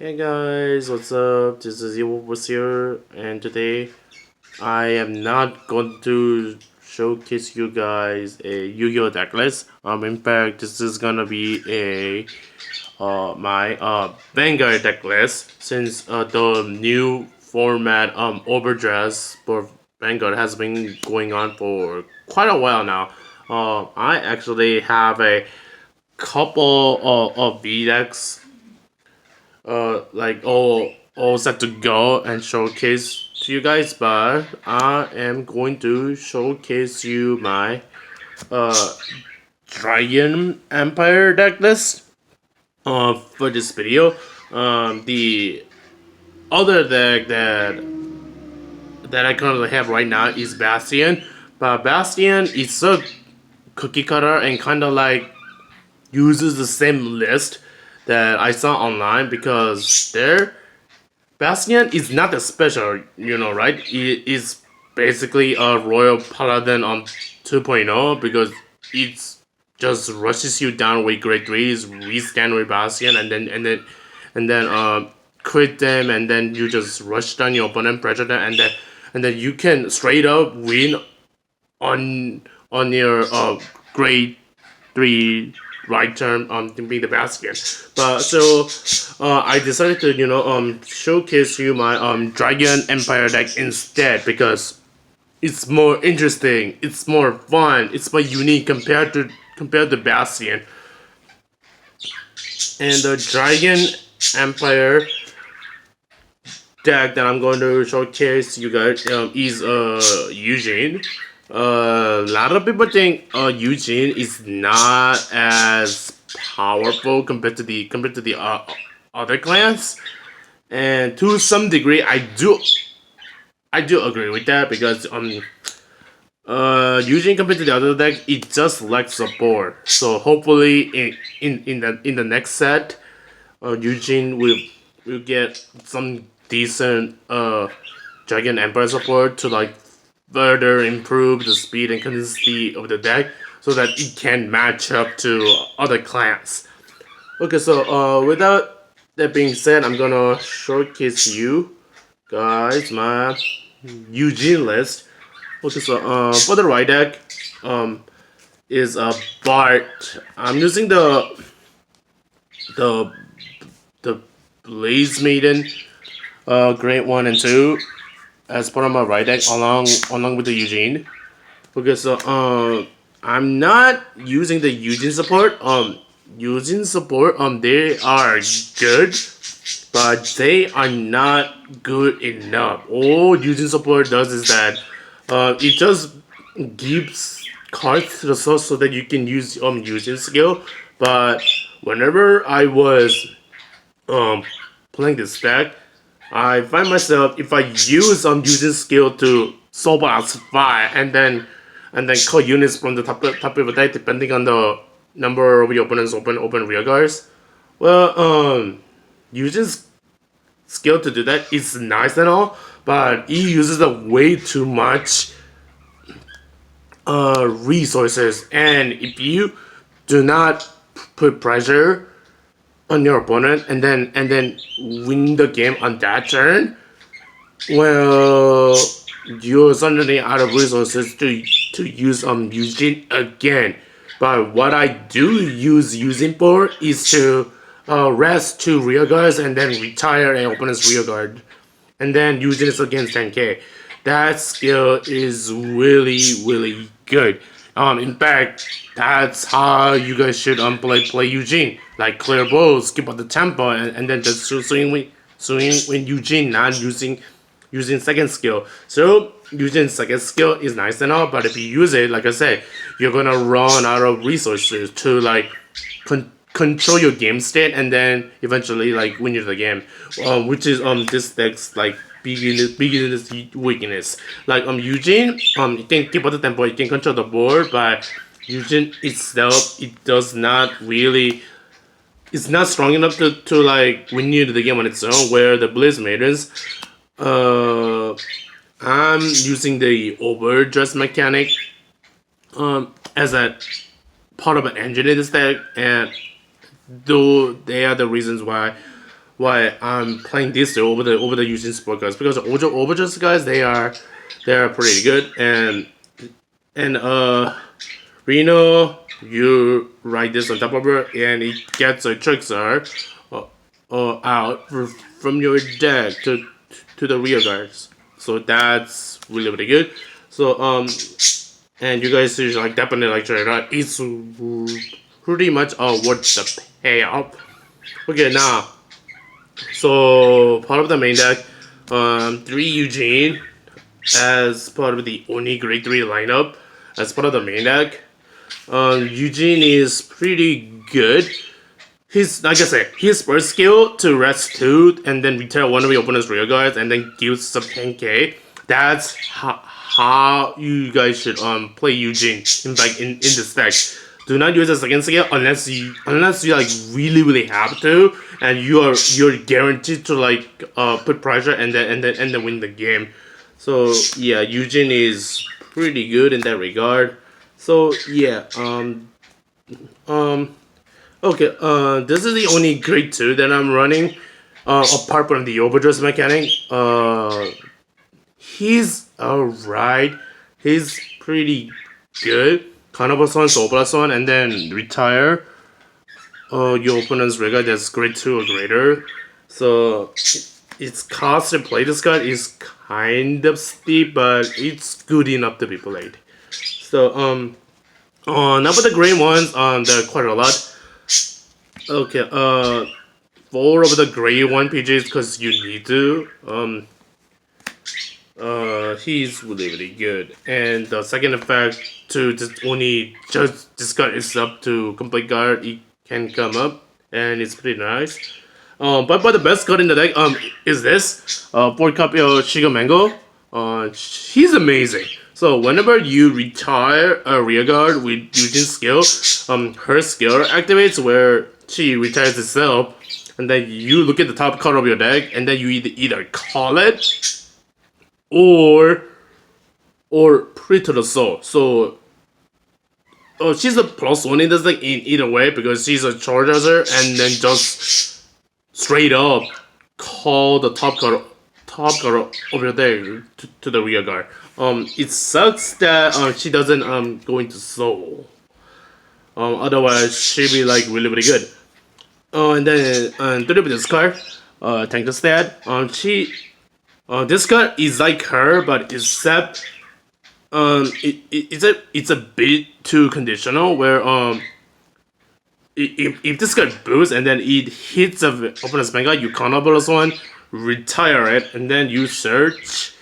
Hey guys, what's up? This is was here, and today I am not going to showcase you guys a Yu-Gi-Oh deck list. In fact, this is gonna be a my Vanguard deck list since the new format overdress for Vanguard has been going on for quite a while now. I actually have a couple of V decks like all set to go and showcase to you guys, but I am going to showcase you my uh Dragon Empire deck list for this video. The other deck that I currently have right now is Bastion, but Bastion is so cookie cutter and kind of like uses the same list that I saw online because their Bastion is not that special, right? It is basically a Royal Paladin on 2.0 because it's just rushes you down with grade 3s, rescan with Bastion, and then crit them, and then you just rush down your opponent, pressure them, and then you can straight up win on your grade 3 right turn being the Bastion. But so I decided to showcase you my Dragon Empire deck instead because it's more interesting, it's more fun, it's more unique compared to Bastion. And the Dragon Empire deck that I'm going to showcase you guys is Eugene. A lot of people think Eugene is not as powerful compared to the other clans, and to some degree, I do agree with that because Eugene compared to the other deck, it just lacks support. So hopefully in the next set, Eugene will get some decent Dragon Empire support to like further improve the speed and consistency of the deck so that it can match up to other clans. Okay, so without that being said, I'm gonna showcase you guys my Eugene list. Okay, so for the right deck, is a Bart. I'm using the the Blaze Maiden, grade 1 and 2 as part of my right deck along with the Eugene. Okay, so I'm not using the Eugene support. Eugene support they are good, but they are not good enough. All Eugene support does is that it just gives cards to the source so that you can use Eugene skill. But whenever I was um playing this deck, I find myself if I use Eugene skill to soul blast 5 and then call units from the top of the deck depending on the number of your opponent's open rear guards. Well, Eugene's skill to do that is nice and all, but he uses way too much resources, and if you do not put pressure on your opponent and then win the game on that turn, well, you're suddenly out of resources to use Eugene again. But what I do use Eugene for is to rest 2 rear guards and then retire an opponent's rear guard, and then Eugene is against 10k. That skill is really good. In fact, that's how you guys should play Eugene. Like clear bows, keep up the tempo, and then just swing Eugene, not using second skill. So using second skill is nice and all, but if you use it, like I said, you're gonna run out of resources to like control your game state and then eventually like win you the game. Which is this deck's like biggest weakness. Like Eugene, you can keep up the tempo, you can control the board, but Eugene itself, it does not really, it's not strong enough to like win you the game on its own. Where the Blaze Maidens, I'm using the overdress mechanic as a part of an engine in this deck, and though they are the reasons why why I'm playing these two over the Eugene support guys, because Overjust guys, they are pretty good. And Reno, you write this on top of it and it gets a trickster out from your deck to the rear guards. So that's really good. So and you guys should like definitely like try it out. It's pretty much worth the payoff. Okay, now so part of the main deck, 3 Eugene as part of the only grade 3 lineup as part of the main deck. Eugene is pretty good. He's like I said, his first skill to rest 2 and then retire one of your opponent's rear guards and then gives some 10k. That's how you guys should play Eugene in this deck. Do not use a second skill unless you like really have to, and you're guaranteed to like put pressure and then win the game. So yeah, Eugene is pretty good in that regard. So yeah, okay, this is the only grade 2 that I'm running, apart from the overdress mechanic. He's alright. He's pretty good. Kanabasan, Sobrasan, and then retire your opponent's regard that's grade 2 or greater. So its cost to play this card is kind of steep, but it's good enough to be played. So now for the grade 1s, there are quite a lot. Okay, 4 of the grade 1 PGs because you need to. He's really good. And the second effect to just only just discard itself to complete guard, it can come up, and it's pretty nice. But the best card in the deck is this 4 copy of Shiga Mango. He's amazing. So whenever you retire a rear guard with Eugene's skill, her skill activates where she retires itself, and then you look at the top card of your deck, and then you either call it or put it to the soul. So she's a +1 in this deck in either way because she's a charger, and then just straight up call the top card of your deck to the rear guard. It sucks that she doesn't go into soul. Otherwise she'd be like really good. And then to this card, tank the stat. This card is like her, but except it's a bit too conditional. Where if this card boosts and then it hits the opponent's Vanguard, you counter +1, retire it, and then you search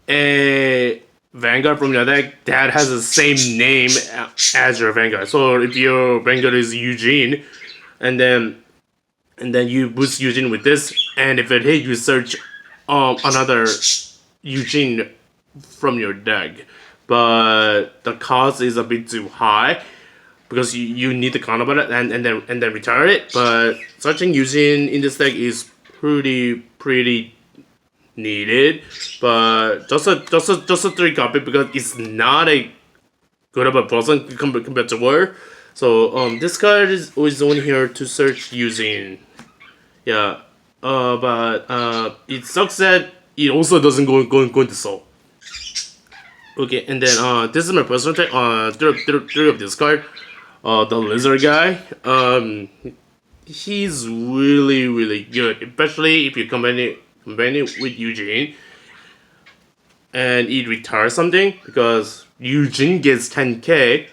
a Vanguard from your deck that has the same name as your Vanguard. So if your Vanguard is Eugene, and then you boost Eugene with this, and if it hits, you search another Eugene from your deck. But the cost is a bit too high because you need to counter it and then retire it. But searching Eugene in this deck is pretty needed. But just a 3 copy because it's not a good of a person compared to her. So this card is always only here to search Eugene. Yeah. But it sucks that it also doesn't go into soul. Okay, and then this is my personal take on 3 of this card. The lizard guy. He's really good, especially if you combine it with Eugene, and it retires something because Eugene gets 10k,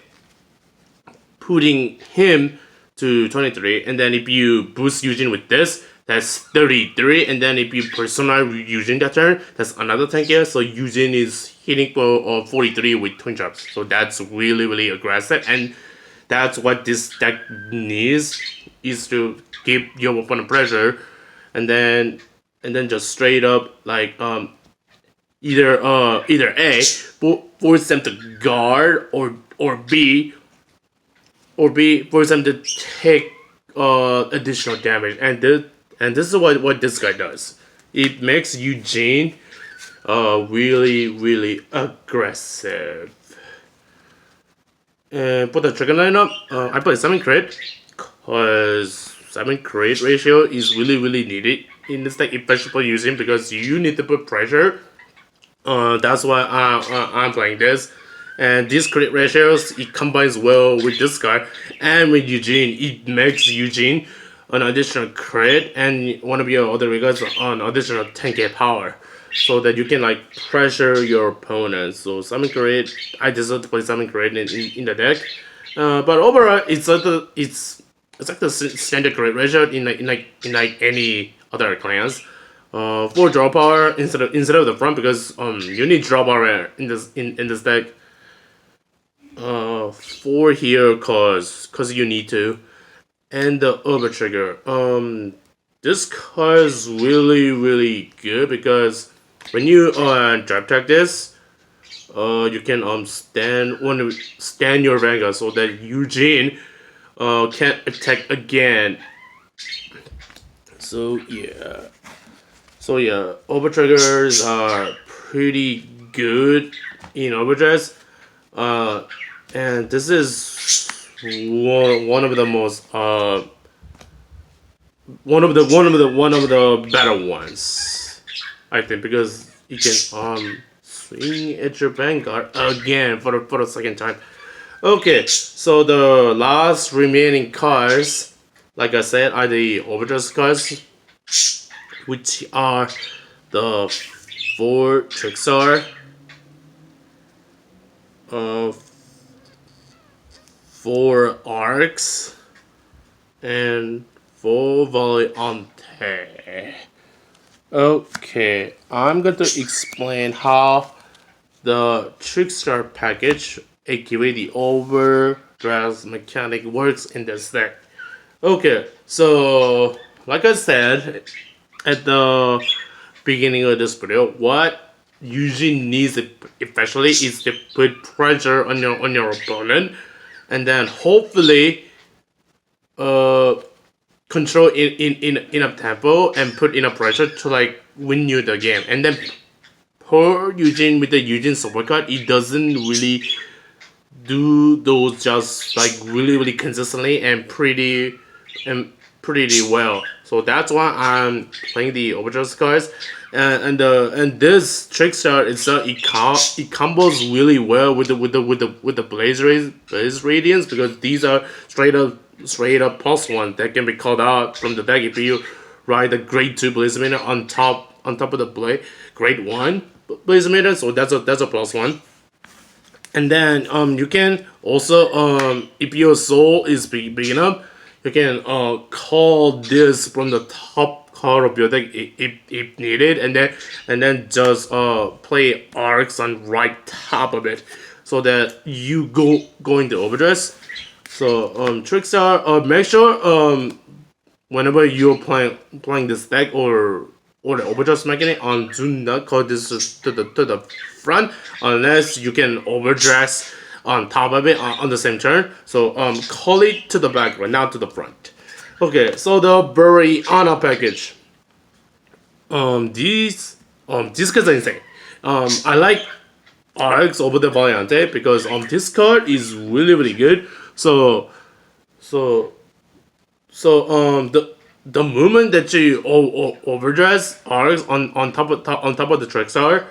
putting him to 23, and then if you boost Eugene with this, that's 33, and then if you personalize Eugene that turn, that's another 10k. So Eugene is hitting for 43 with twin traps. So that's really aggressive, and that's what this deck needs, is to give your opponent pressure, and then just straight up like either A, force them to guard, or B force them to take additional damage, and this is what this guy does. It makes Eugene really aggressive. And for the trigger lineup, I play 7 crit because summon crit ratio is really needed in this deck, especially for using because you need to put pressure. That's why I'm playing this. And these crit ratios, it combines well with this card and with Eugene. It makes Eugene an additional crit and one of your other regards an additional 10k power. So that you can like pressure your opponent. So summon crit, I decided to play summon crit in the deck. But overall, it's like the standard crit ratio in like any other clans. For draw power instead of the front because you need draw power in this deck. 4 here cause you need to, and the over trigger. This card is really good because when you drop tag this, you can stand your Vanguard so that Eugene can't attack again. So yeah, over triggers are pretty good in overdress. And this is one of the most one of the better ones, I think, because you can swing at your Vanguard again for the second time. Okay, so the last remaining cards, like I said, are the overdress cards, which are the 4 Trickstar, 4 Arcs, and 4 Valiante. Okay, I'm going to explain how the Trickstar package, aka the overdress mechanic, works in this deck. Okay, so like I said at the beginning of this video, what usually needs especially is to put pressure on your opponent, and then hopefully control in enough tempo and put enough pressure to like win you the game. And then for Eugene, with the Eugene support card, it doesn't really do those just like really consistently and pretty well. So that's why I'm playing the overdress cards. And this Trickstar itself, it combos really well with the Blaze Radiance, because these are straight up +1 that can be called out from the deck if you ride the grade 2 Blaze Meter on top of the grade 1 Blaze Meter. So that's a +1. And then you can also if your soul is big enough, you can call this from the top card of your deck if needed, and then just play arcs on right top of it, so that you go into overdress. So Trickstar, make sure whenever you're playing this deck or the overdress mechanic, do not call this to the front unless you can overdress on top of it on the same turn. So call it to the back, right, not to the front. Okay, so the Buriana package. These cards are insane. I like Arcs over the Valiante because this card is really good. So the moment that you overdress Arcs on top of the Trickstar,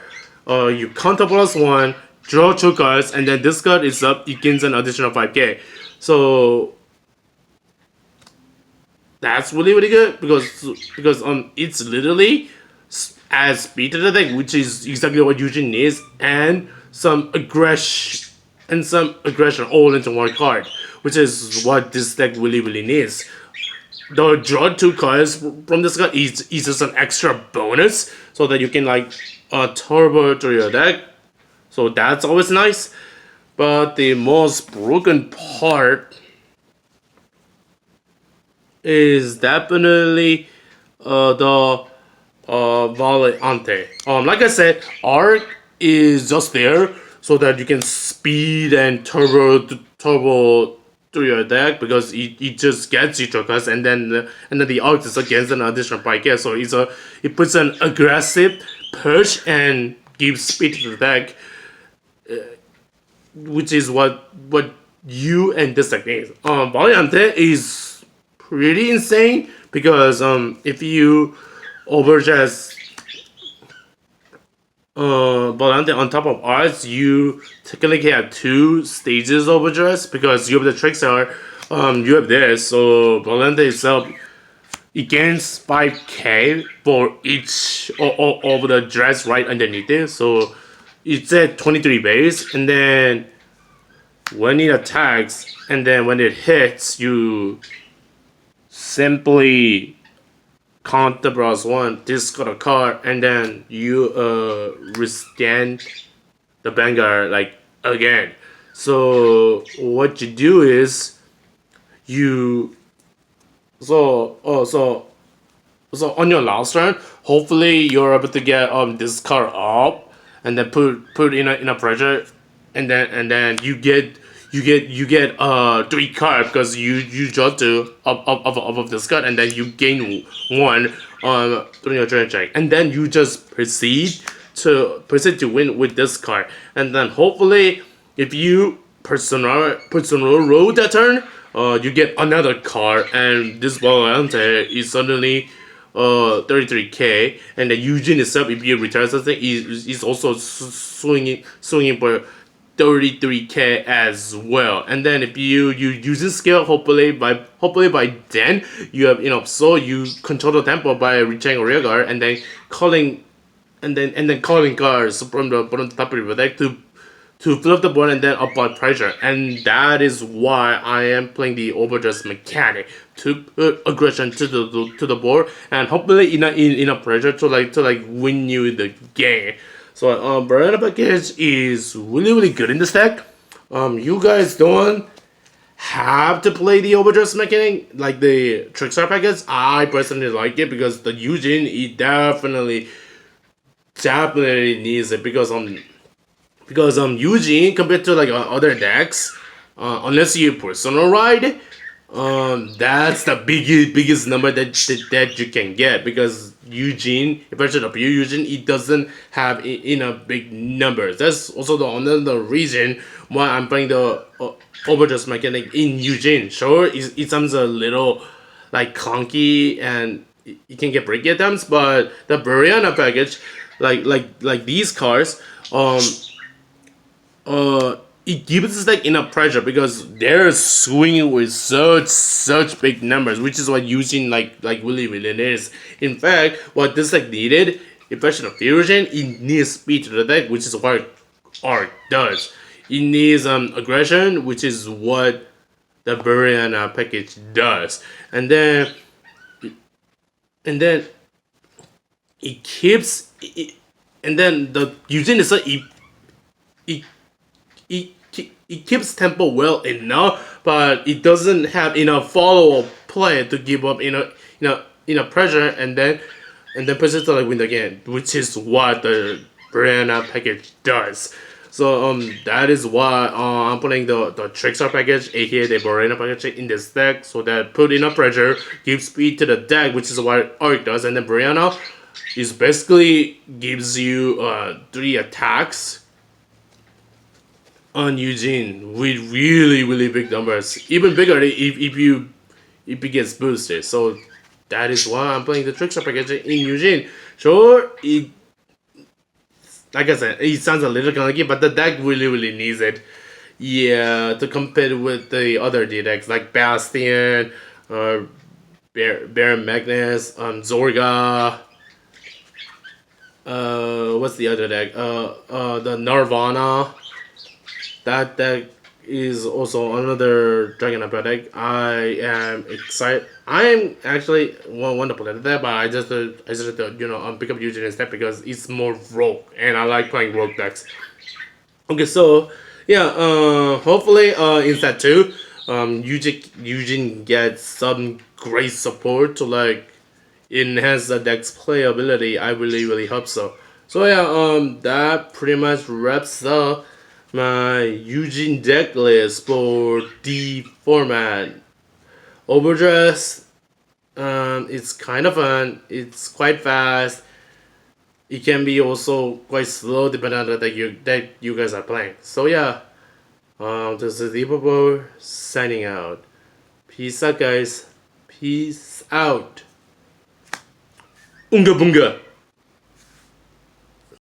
you counter +1, draw 2 cards, and then this card is up, it gains an additional 5k. So that's really good because it's literally as speed to the deck, which is exactly what Eugene needs, and some aggression all into one card, which is what this deck really needs. The draw 2 cards from this card is just an extra bonus, so that you can like turbo to your deck. So that's always nice. But the most broken part is definitely the Valiante. Like I said, Arc is just there so that you can speed and turbo through your deck, because it just gets you cards, and then the Arc is against an additional 5k. So it puts an aggressive push and gives speed to the deck, which is what you and this deck needs. Valiante is pretty insane because if you overdress Volante on top of ours, you technically have two stages of overdress because you have the Trickstar, you have this, so Volante itself it gains 5k for each of the dress right underneath it, so it's at 23 base, and then when it attacks, and then when it hits, you simply count the brass one, discard a card, and then you rescan the Vanguard like again. So what you do is you so on your last turn, hopefully you're able to get this card up, and then put in a pressure, and then you get 3 cards because you draw two of this card, and then you gain one during your turn check, and then you just proceed to win with this card, and then hopefully if you personal roll that turn, you get another card, and this Volante is suddenly 33k, and then Eugene itself, if you retire something, is also swinging for 33k as well. And then if you use this skill, hopefully by then you have enough soul, you control the tempo by reaching a rear guard, and then calling cards from the bottom top of your deck to flip the board and then apply pressure, and that is why I am playing the overdress mechanic to put aggression to the board, and hopefully in a pressure to win you the game. So Banana Package is really good in this deck. You guys don't have to play the overdress mechanic like the Trickstar package. I personally like it because the Eugene it definitely needs it because Eugene compared to like other decks, unless you personal ride, that's the biggest number that you can get because Eugene, if I should appear Eugene, it doesn't have enough big numbers. That's also the another reason why I'm playing the overdress mechanic in Eugene. Sure, it sounds a little like clunky and you can get break attempts, but the Brianna package, like these cards, it gives us like enough pressure because they're swinging with such big numbers, which is what using like really is. In fact, what this deck needed, Infection of Fusion, it needs speed to the deck, which is what Arc does. It needs aggression, which is what the Buriana package does, and then it keeps it, and then the using is it keeps tempo well enough, but it doesn't have enough follow-up play to give up pressure, and then persist to like win the game, which is what the Brianna package does. So that is why I'm putting the Trickstar package, aka the Brianna package, in this deck, so that put enough pressure, give speed to the deck, which is what Arc does, and then Brianna is basically gives you 3 attacks on Eugene with really big numbers, even bigger if it gets boosted. So that is why I'm playing the Trickstar package in Eugene. Sure, it like I said, it sounds a little clunky, but the deck really needs it. Yeah, to compare with the other D decks like Bastion, Bear Magnus, Zorga. What's the other deck? The Nirvana. That deck is also another Dragon Emperor deck. I am excited. I am actually want to play that, but I just pick up Eugene instead because it's more rogue, and I like playing rogue decks. Okay, so yeah, hopefully in set 2, Eugene gets some great support to like enhance the deck's playability. I really hope so. So yeah, that pretty much wraps up my Eugene deck list for the format. Overdress, it's kind of fun. It's quite fast. It can be also quite slow depending on the deck you guys are playing. So yeah, this is Liverpool signing out. Peace out, guys. Peace out. Unga bunga.